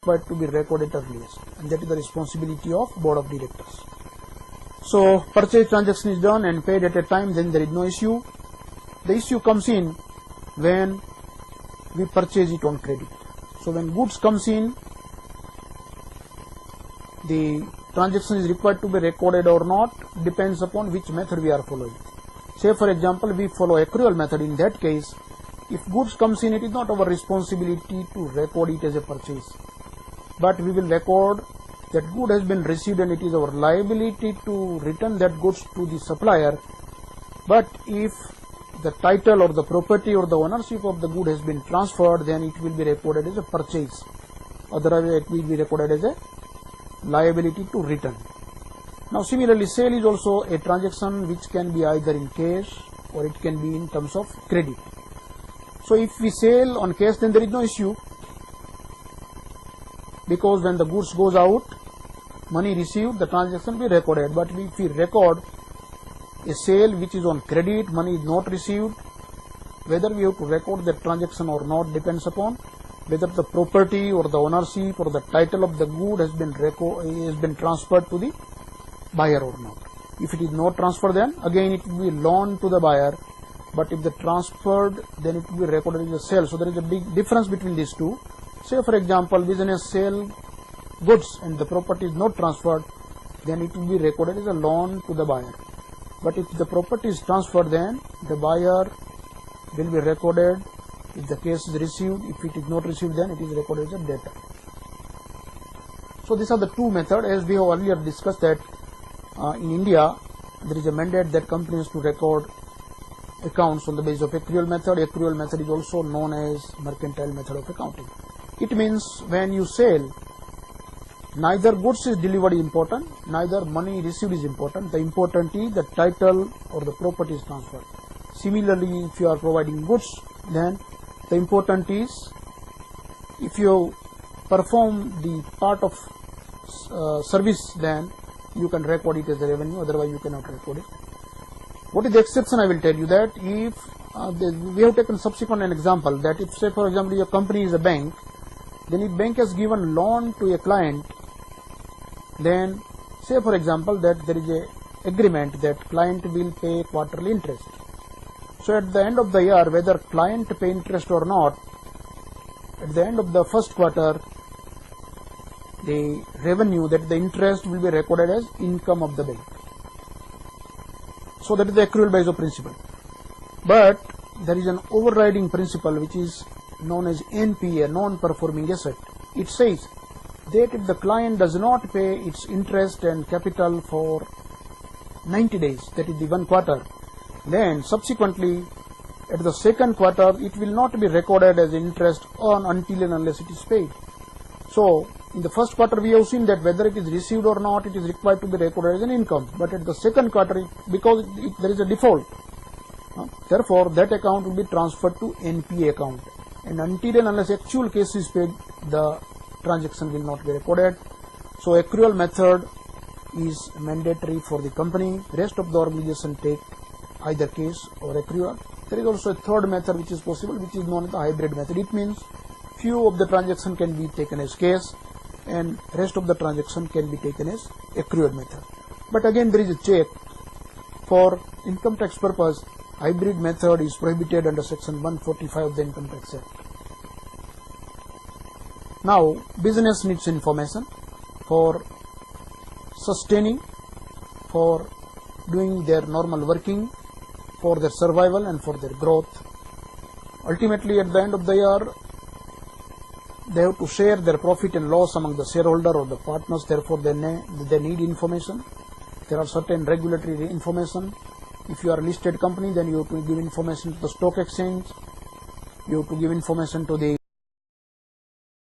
required to be recorded earliest, and that is the responsibility of board of directors. So purchase transaction is done and paid at a time, then there is no issue. The issue comes in when we purchase it on credit. So when goods comes in, the transaction is required to be recorded or not depends upon which method we are following. Say for example, we follow accrual method. In that case, if goods comes in, it is not our responsibility to record it as a purchase, but we will record that good has been received, and it is our liability to return that goods to the supplier. But if the title or the property or the ownership of the good has been transferred, then it will be recorded as a purchase. Otherwise, it will be recorded as a liability to return. Now similarly, sale is also a transaction which can be either in cash or it can be in terms of credit. So if we sell on cash, then there is no issue, because when the goods goes out, money received, the transaction will be recorded. But if we record a sale which is on credit, money is not received, whether we have to record that transaction or not depends upon whether the property or the ownership or the title of the good has been transferred to the buyer or not. If it is not transferred, then again it will be loaned to the buyer. But if the transferred, then it will be recorded as a sale. So there is a big difference between these two. Say for example, business sell goods and the property is not transferred, then it will be recorded as a loan to the buyer. But if the property is transferred, then the buyer will be recorded if the case is received. If it is not received, then it is recorded as a debtor. So these are the two methods. As we have earlier discussed that in India there is a mandate that companies to record accounts on the basis of accrual method. Accrual method is also known as mercantile method of accounting. It means when you sell, neither goods is delivered is important, neither money received is important. The important is the title or the property is transferred. Similarly, if you are providing goods, then the important is if you perform the part of service, then you can record it as a revenue, otherwise you cannot record it. What is the exception? I will tell you that if we have taken subsequent an example that if say for example your company is a bank, then if bank has given loan to a client, then say for example that there is a agreement that client will pay quarterly interest. So at the end of the year, whether client pay interest or not, at the end of the first quarter, the revenue, that the interest will be recorded as income of the bank. So that is the accrual basis of principle. But there is an overriding principle which is known as NPA, non-performing asset. It says that if the client does not pay its interest and capital for 90 days, that is the 1 quarter, then subsequently at the second quarter it will not be recorded as interest earned until and unless it is paid. So in the first quarter we have seen that whether it is received or not, it is required to be recorded as an income. But at the second quarter, because there is a default, therefore that account will be transferred to NPA account, and until and unless actual case is paid, the transaction will not be recorded. So accrual method is mandatory for the company. Rest of the organization take either case or accrual. There is also a third method which is possible, which is known as the hybrid method. It means few of the transaction can be taken as case and rest of the transaction can be taken as accrual method. But again there is a check. For income tax purpose, hybrid method is prohibited under section 145 of the Income Tax Act. Now business needs information for sustaining, for doing their normal working, for their survival and for their growth. Ultimately at the end of the year, they have to share their profit and loss among the shareholder or the partners, therefore they need information. There are certain regulatory information. If you are a listed company, then you have to give information to the stock exchange, you have to give information to the